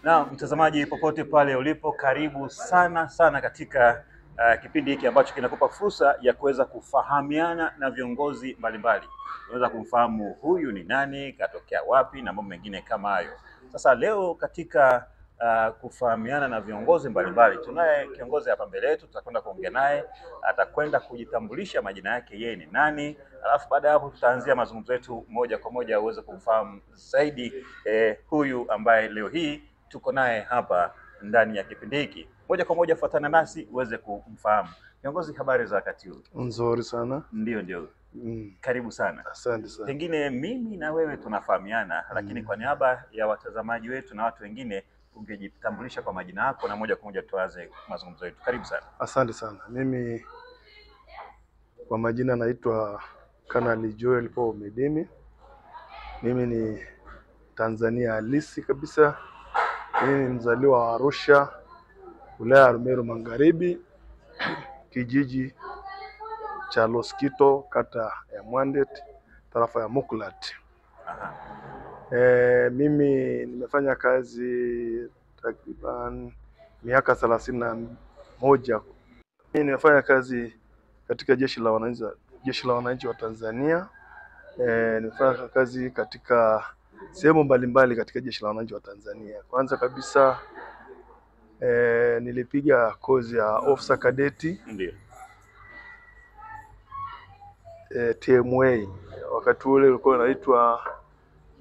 Na mtazamaji popote pale ulipo, karibu sana katika kipindi hiki ambacho kinakupa fursa ya kuweza kufahamiana na viongozi mbalimbali. Unaweza kumfahamu huyu ni nani, katokea wapi na mambo mengine kama hayo. Sasa leo katika kufahamiana na viongozi mbalimbali, tunaye kiongozi hapa mbele yetu, tutakwenda kuongea naye, atakwenda kujitambulisha majina yake, yeye ni nani, alafu baada ya hapo tutaanzia mazungumzo yetu moja kwa moja uweze kumfahamu zaidi huyu ambaye leo hii tuko naye hapa ndani ya kipindi hiki. Moja kwa moja fuatana nasi uweze kumfahamu. Viongozi, habari za wakati huu? Nzuri sana. Ndio. Karibu sana. Asante sana. Pengine mimi na wewe tunafahamiana, lakini kwa niaba ya watazamaji wetu na watu wengine ungejitambulisha kwa majina yako na moja kwa moja tuanze mazungumzo yetu. Karibu sana. Asante sana. Mimi kwa majina naitwa Kanali Joel Paul Medimi. Mimi ni Tanzania halisi kabisa. Mimi ni mzaliwa wa Arusha, wilaya ya Rumeru Magharibi, kijiji cha Loskito, kata ya Mwandet, tarafa ya Muklat. Mimi nimefanya kazi takriban miaka 31. Mimi nimefanya kazi katika jeshi la wananchi wa Tanzania. Nimefanya kazi katika sehemu mbalimbali katika jeshi la wananchi wa Tanzania. Kwanza kabisa nilipiga kozi ya officer cadet. Ndio. TMA wakati ule ulikuwa unaitwa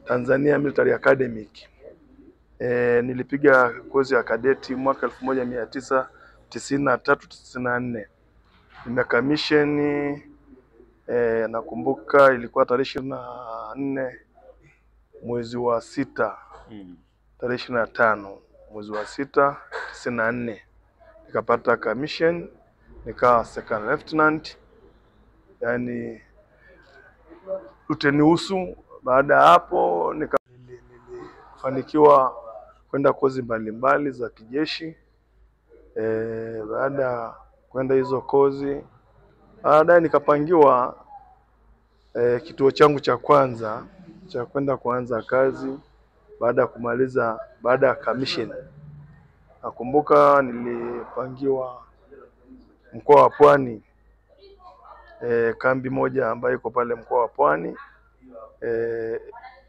Tanzania Military Academic. Nilipiga kozi ya kadeti mwaka 1993-94. Nimekamisheni nakumbuka ilikuwa tarehe 24 mwezi wa 6, tarehe 25 mwezi wa 6 94 nikapata commission, nikawa second lieutenant, yani luteni. Baada ya hapo nilifanikiwa kwenda kozi mbalimbali za kijeshi. Baada ya kwenda hizo kozi, baadaye nikapangiwa kituo changu cha kwanza cha kwenda kuanza kazi baada ya commission. Nakumbuka nilipangiwa mkoa wa Pwani, kambi moja ambayo iko pale mkoa wa Pwani,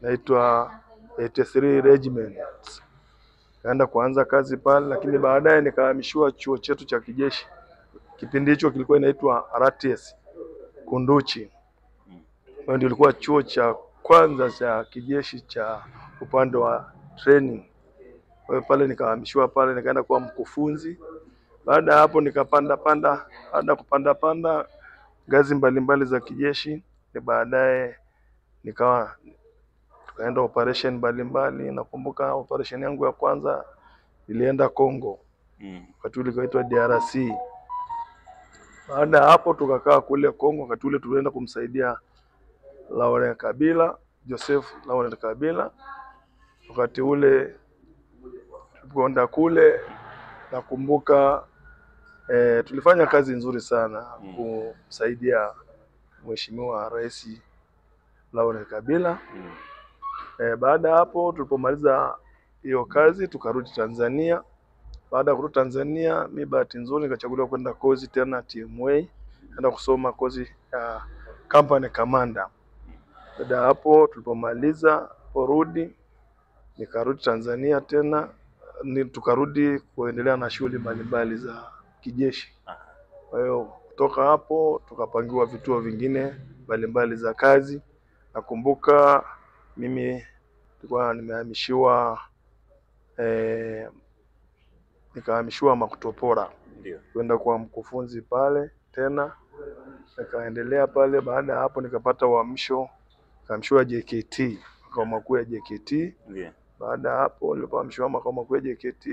naitwa 83 Regiment. Kaenda kuanza kazi pale, lakini baadaye nikahamishiwa chuo chetu cha kijeshi. Kipindi hicho kilikuwa inaitwa RTS Kunduchi. Ndio ilikuwa chuo cha kwanza cha kijeshi cha upande wa training. Kwa hiyo pale nikahamishiwa pale, nikaenda kuwa mkufunzi. Baada ya hapo nikapanda ngazi mbalimbali za kijeshi. Baadaye tukaenda operation mbalimbali. Nakumbuka operation yangu ya kwanza nilienda Kongo. Wakati ule ikaitwa DRC. Baada ya hapo tukakaa kule Kongo. Wakati ule tulienda kumsaidia Laurent Kabila, Joseph Laurent Kabila. Wakati ule tulipoenda kule, nakumbuka tulifanya kazi nzuri sana kumsaidia Mheshimiwa Rais Laurent Kabila. Baada ya hapo tulipomaliza hiyo kazi tukarudi Tanzania. Baada ya kurudi Tanzania, mimi bahati nzuri nikachaguliwa kwenda kozi tena TMA, kwenda kusoma kozi ya company commander. Baada ya hapo tulipomaliza kurudi, nikarudi Tanzania tena, tukarudi kuendelea na shughuli mbalimbali za kijeshi. Kwa hiyo kutoka hapo tukapangiwa vituo vingine mbalimbali za kazi. Nakumbuka mimi nilikuwa nikahamishiwa Makutopora. Ndio. Kwenda kuwa mkufunzi pale tena, nikaendelea pale. Baada ya hapo nikapata uhamisho, nikahamishiwa JKT, makao makuu ya JKT. Ndio. Baada ya hapo nilipohamishwa makao makuu ya JKT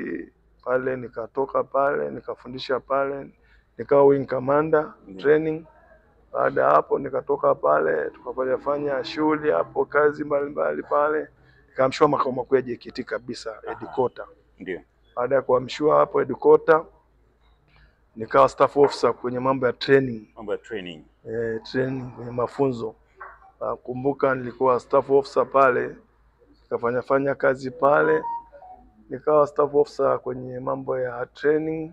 pale, nikatoka pale nikafundisha pale, nikawa wing commander training. Baada ya hapo nikatoka pale tukafanya shughuli hapo, kazi mbalimbali pale, nikahamishwa makao makuu ya JKT kabisa, headquarter. Ndio. Baada ya kuhamishwa hapo headquarter, nikawa staff officer kwenye mambo ya training. Training kwenye mafunzo. Nakumbuka nilikuwa staff officer pale, nikafanya kazi pale nikawa staff officer kwenye mambo ya training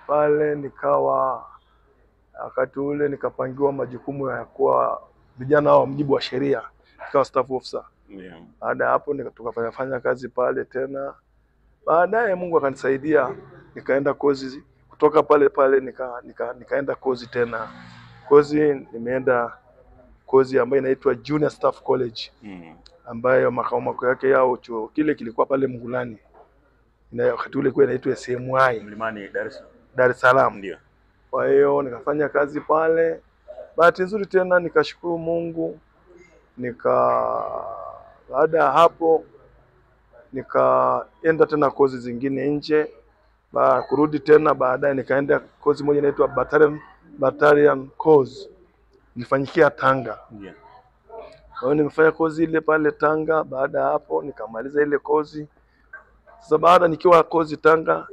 pale. Nikawa wakati ule nikapangiwa majukumu ya kuwa vijana wa mjibu wa sheria, nikawa staff officer. Baada hapo tukafanya kazi pale tena. Baadaye Mungu akanisaidia nikaenda kozi kutoka pale nikaenda kozi tena. Kozi nimeenda kozi ambayo inaitwa Junior Staff College ambayo makao makuu yake yao chuo kile kilikuwa pale Mgulani. Wakati ule kwa inaitwa SMY Mlimani Dar es Salaam. Ndio. Kwa hiyo nikafanya kazi pale. Bahati nzuri tena nikashukuru Mungu. Baada ya hapo nikaenda tena kozi zingine nje. Kurudi tena baadaye nikaenda kozi moja inaitwa Battalion course. Nilifanyikia Tanga. Ndio. Kwa hiyo nimefanya kozi ile pale Tanga. Baada ya hapo nikamaliza ile kozi. Sasa baada nikiwa kozi Tanga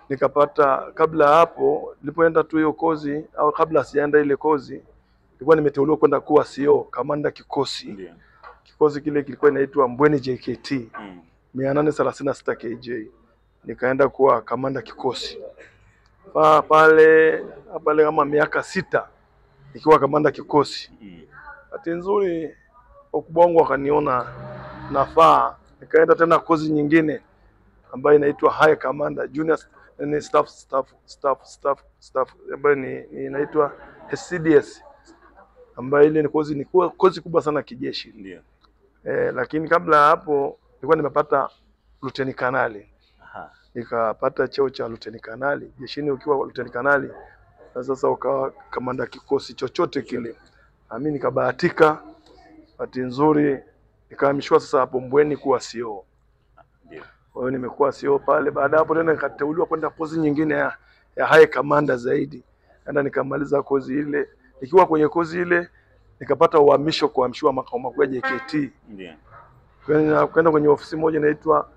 nikapata, kabla hapo nilipoenda tu hiyo kozi au kabla sijaenda ile kozi nilikuwa nimeteuliwa kwenda kuwa CO kamanda kikosi. Ndio. Kikosi kile kilikuwa inaitwa Mbweni JKT 836 KJ. Nikaenda kuwa kamanda kikosi. Pale kama miaka 6 nikiwa kamanda kikosi. Bahati nzuri wakubwa wangu wakaniona nafaa, nikaenda tena kozi nyingine ambayo inaitwa High Commander Junior Staff ambayo inaitwa SCDS, ambayo ile ni kozi kubwa sana kijeshi. Ndio. Lakini kabla hapo nilikuwa nimepata Lieutenant Kanali. Nikapata cheo cha Lieutenant Kanali. Jeshini ukiwa Lieutenant Kanali na sasa ukawa kamanda kikosi chochote kile. Mimi nikabahatika, bahati nzuri nikahamishwa sasa hapo Mbweni kuwa CO. Ndio. Kwa hiyo nimekuwa CO pale. Baada hapo tena nikateuliwa kwenda kozi nyingine ya High Commander zaidi. Nenda nikamaliza kozi ile. Nikiwa kwenye kozi ile nikapata uhamisho, kuhamishwa makao makuu ya JKT. Ndio. Kwenda kwenye ofisi moja inaitwa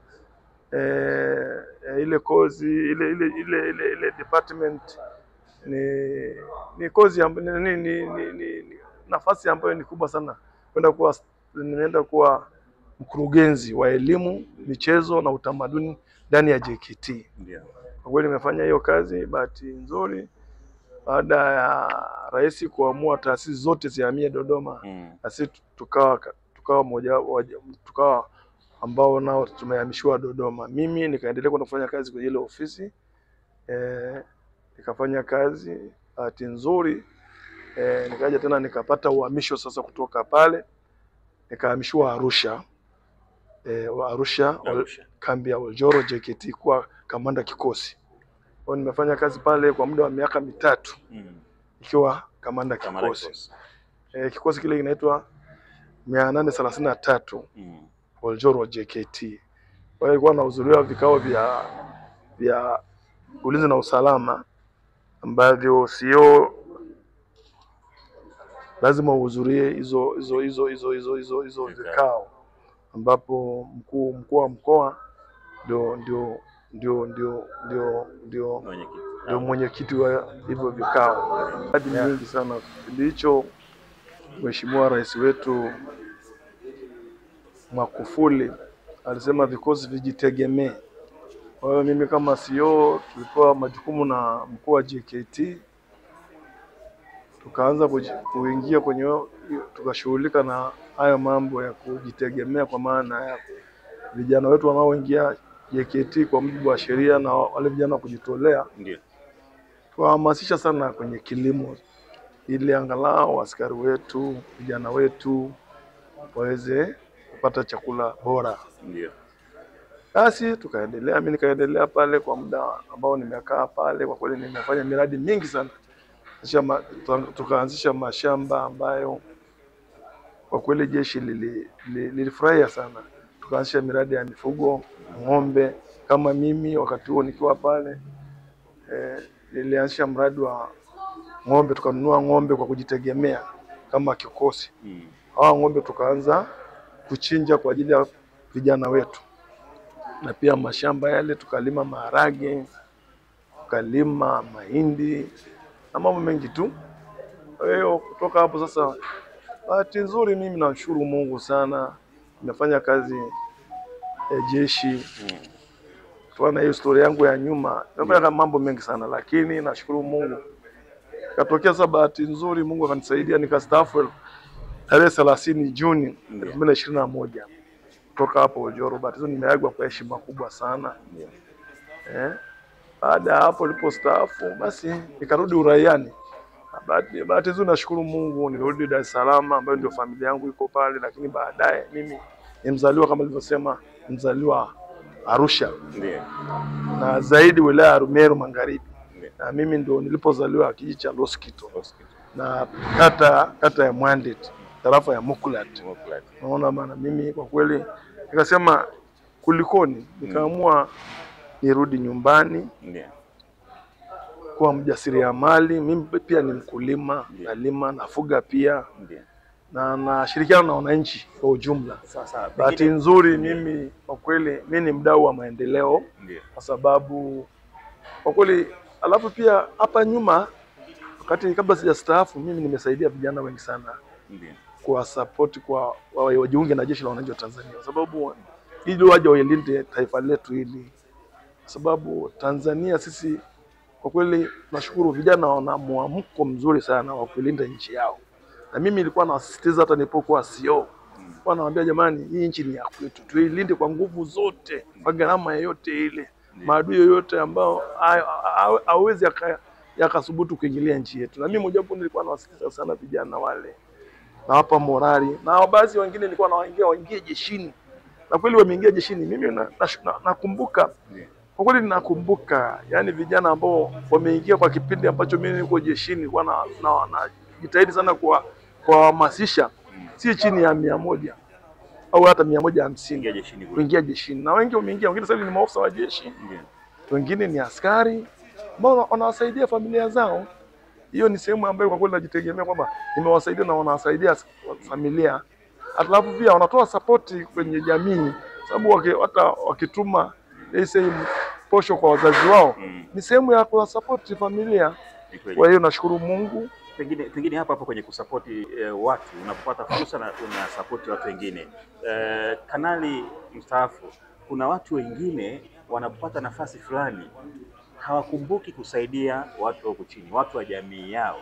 ile kozi ile department ni kozi ambayo ni nafasi ambayo ni kubwa sana. Nimeenda kuwa mkurugenzi wa elimu, michezo na utamaduni ndani ya JKT. Ndio. Kwa kweli nimefanya hiyo kazi. Bahati nzuri baada ya rais kuamua taasisi zote zihamie Dodoma, na sisi tukawa ambao nao tumehamishiwa Dodoma. Mimi nikaendelea kwenda kufanya kazi kwenye ile ofisi. Nikafanya kazi. Bahati nzuri nikaja tena nikapata uhamisho sasa kutoka pale nikahamishiwa Arusha. Arusha. Kambi ya Oljoro JKT kwa kamanda kikosi. Kwa nimefanya kazi pale kwa muda wa miaka 3 ikiwa kamanda kikosi. Kikosi kile kinaitwa 833 Oljoro JKT. Kwa hiyo ilikuwa nahudhuria vikao vya ulinzi na usalama ambavyo sio lazima uhudhurie hizo vikao, ambapo mkuu wa mkoa ndio mwenyekiti wa hivyo vikao. Hadi nyingi sana kipindi hicho Mheshimiwa Rais wetu Magufuli alisema vikosi vijitegemee. Kwa hiyo mimi kama CEO tulipewa majukumu na mkuu wa JKT, tukaanza kuingia kwenye tukashughulika na hayo mambo ya kujitegemea, kwa maana ya vijana wetu wanaoingia JKT kwa mujibu wa sheria na wale vijana kujitolea. Ndio. Tuhamasisha sana kwenye kilimo ili angalau askari wetu, vijana wetu waweze kupata chakula bora. Ndio. Basi tukaendelea, mimi nikaendelea pale kwa muda ambao nimekaa pale. Kwa kweli nimefanya miradi mingi sana. Tukaanzisha mashamba ambayo kwa kweli jeshi lilifurahia sana. Tukaanzisha miradi ya mifugo, ng'ombe. Kama mimi wakati huo nikiwa pale nilianzisha mradi wa ng'ombe. Tukanunua ng'ombe kwa kujitegemea kama kikosi. Hao ng'ombe tukaanza kuchinja kwa ajili ya vijana wetu. Na pia mashamba yale tukalima maharage, tukalima mahindi na mambo mengi tu. Kwa hiyo kutoka hapo sasa, bahati nzuri mimi namshukuru Mungu sana, nimefanya kazi jeshi. Tuana hiyo historia yangu ya nyuma, nimefanya mambo mengi sana, lakini nashukuru Mungu. Katokea sasa bahati nzuri, Mungu akanisaidia nikastaafu tarehe 30 Juni 2021. Kutoka hapo Ojoro, bahati nzuri nimeagwa kwa heshima kubwa sana. Baada ya hapo nilipostaafu, basi nikarudi uraiani. Bahati nzuri nashukuru Mungu nilirudi Dar es Salaam, ambayo ndio familia yangu iko pale, lakini baadaye mimi ni mzaliwa kama nilivyosema, mzaliwa Arusha. Na zaidi wilaya ya Rumeru Magharibi. Na mimi ndio nilipozaliwa kijiji cha Loskito. Na kata ya Mwandet, tarafa ya Mukulat. Naona maana mimi kwa kweli nikasema kulikoni, nikaamua nirudi nyumbani. Kuwa mjasiriamali, mimi pia ni mkulima, nalima, nafuga pia. Na nashirikiana na wananchi kwa ujumla. Sasa bahati nzuri mimi kwa kweli mimi ni mdau wa maendeleo, kwa sababu kwa kweli, alafu pia hapa nyuma wakati kabla sijastaafu mimi nimesaidia vijana wengi sana kwa support kwa wajiunge na jeshi la wananchi wa Tanzania, kwa sababu ili waje wailinde taifa letu hili, kwa sababu Tanzania sisi kwa kweli tunashukuru vijana wana mwamko mzuri sana wa kulinda nchi yao. Na mimi nilikuwa nawasisitiza hata nilipokuwa CEO, kwa nawaambia jamani, hii nchi ni ya kwetu, tuilinde kwa nguvu zote, kwa gharama yoyote ile. Maadui yoyote ambao hawezi yakasubutu kuingilia nchi yetu. Na mimi mojawapo nilikuwa nawasisitiza sana vijana wale, na hapa morali, na baadhi wengine nilikuwa nawaingia waingie jeshini, na kweli wameingia jeshini. Mimi nakumbuka kwa kweli, nakumbuka yani vijana ambao wameingia kwa kipindi ambacho mimi niko jeshini, kwa na jitahidi sana kuhamasisha si chini ya 100 au hata 150 kuingia jeshini. Na wengi wameingia, wengine sasa ni maafisa wa jeshi, wengine ni askari ambao wanawasaidia familia zao. Hiyo ni sehemu ambayo kwa kweli najitegemea kwamba nimewasaidia na wanawasaidia familia. Alafu pia wanatoa support kwenye jamii, sababu hata wakituma posho kwa wazazi wao ni sehemu ya kuwasupport familia. Kwa hiyo nashukuru Mungu. Pengine hapa kwenye kusapoti watu, unapopata fursa na unasapoti watu wengine, kanali mstaafu, kuna watu wengine wanapopata nafasi fulani hawakumbuki kusaidia watu huko chini, watu wa jamii yao,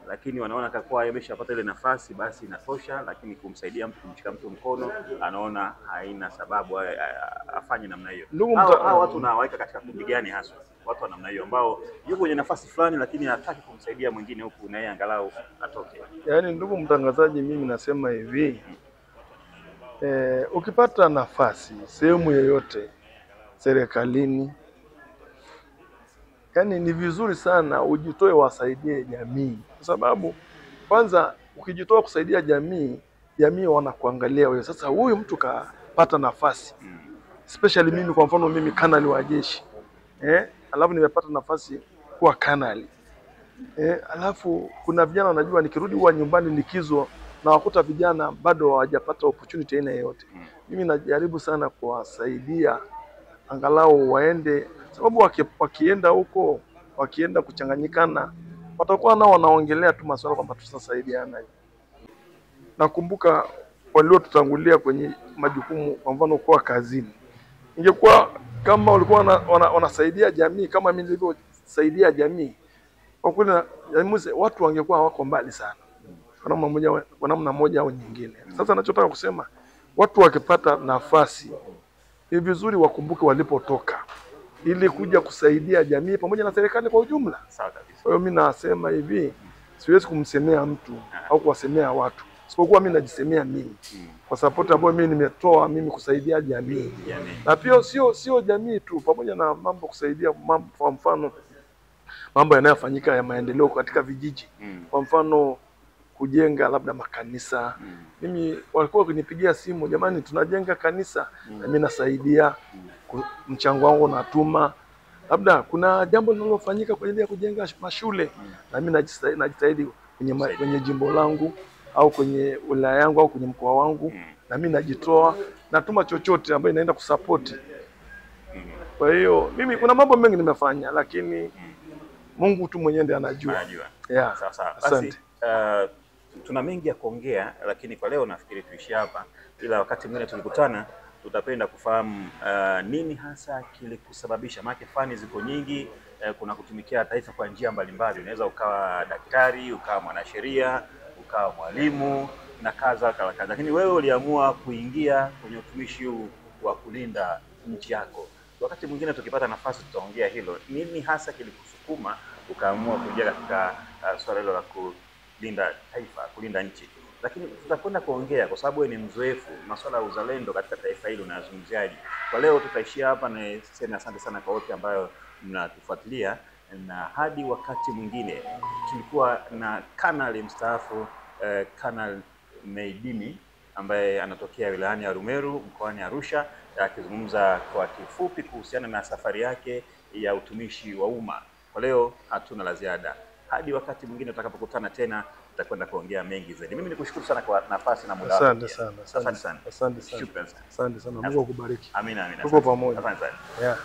lakini wanaona kwa ameshapata ile nafasi basi inatosha, lakini kumsaidia mtu, kumshika mtu mkono, anaona haina sababu afanye namna hiyo. Hao watu unawaweka katika kundi gani hasa? Watu wa namna hiyo ambao yuko kwenye nafasi fulani lakini hataki kumsaidia mwingine huku na yeye angalau atoke. Yaani ndugu mtangazaji, mimi nasema hivi, ukipata nafasi sehemu yoyote serikalini, yani ni vizuri sana ujitoe wasaidie jamii, kwa sababu kwanza ukijitoa kusaidia jamii, jamii wanakuangalia wewe. Sasa huyu mtu kapata nafasi, especially mimi kwa mfano, mimi kanali wa jeshi, alafu nimepata nafasi kuwa kanali, alafu kuna vijana wanajua nikirudi huwa nyumbani likizo na wakuta vijana bado hawajapata opportunity aina yoyote. Mimi najaribu sana kuwasaidia angalau waende, sababu wakienda huko, wakienda kuchanganyikana, watakuwa nao wanaongelea tu masuala kwamba tutasaidiana. Nakumbuka waliotutangulia kwenye majukumu, kwa mfano kwa kazini, ingekuwa kama walikuwa wanasaidia jamii kama mimi nilivyosaidia jamii, kwa kweli watu wangekuwa wako mbali sana kwa namna moja au nyingine. Sasa ninachotaka kusema, watu wakipata nafasi ni vizuri wakumbuke walipotoka, ili kuja kusaidia jamii pamoja na serikali kwa ujumla. Sawa kabisa. Kwa hiyo mimi nasema hivi, siwezi kumsemea mtu au kuwasemea watu, sipokuwa mimi najisemea mimi kwa support ambayo mimi nimetoa mimi kusaidia jamii. Na pia sio jamii tu, pamoja na mambo kusaidia mambo, kwa mfano mambo yanayofanyika ya maendeleo katika vijiji, kwa mfano kujenga labda makanisa. Mimi walikuwa kunipigia simu, jamani tunajenga kanisa, na mimi nasaidia, mchango wangu natuma. Labda kuna jambo linalofanyika kwa ajili ya kujenga mashule, na mimi najitahidi kwenye jimbo langu au kwenye wilaya yangu au kwenye mkoa wangu, na mimi najitoa, natuma chochote ambayo inaenda kusupport. Kwa hiyo mimi kuna mambo mengi nimefanya, lakini Mungu tu mwenyewe ndiye anajua. Yeah. Sawa. Basi tuna mengi ya kuongea, lakini kwa leo nafikiri tuishi hapa, ila wakati mwingine tulikutana tutapenda kufahamu nini hasa kilikusababisha, maana fani ziko nyingi. Kuna kutumikia taifa kwa njia mbalimbali. Unaweza ukawa daktari, ukawa mwanasheria, ukawa mwalimu na kaza, lakini wewe uliamua kuingia kwenye utumishi huu wa kulinda nchi yako. Wakati mwingine tukipata nafasi tutaongea hilo, nini hasa kilikusukuma ukaamua kuingia katika swala hilo la kulinda taifa, kulinda nchi. Lakini tutakwenda kuongea kwa sababu wewe ni mzoefu masuala ya uzalendo katika taifa hili unazungumziaje. Kwa leo tutaishia hapa, na sema asante sana kwa wote ambayo mnatufuatilia, na hadi wakati mwingine. Tulikuwa na kanali mstaafu Kanali Meidini ambaye anatokea wilayani ya Arumeru mkoani Arusha, akizungumza kwa kifupi kuhusiana na safari yake ya utumishi wa umma. Kwa leo hatuna la ziada. Hadi wakati mwingine tutakapokutana tena, tutakwenda kuongea mengi zaidi. Mimi nikushukuru sana kwa nafasi na muda wako. Asante sana. Asante sana. Asante sana. Shukrani sana. Asante sana. Mungu akubariki. Amina, amina. Tuko pamoja. Asante sana. Yeah.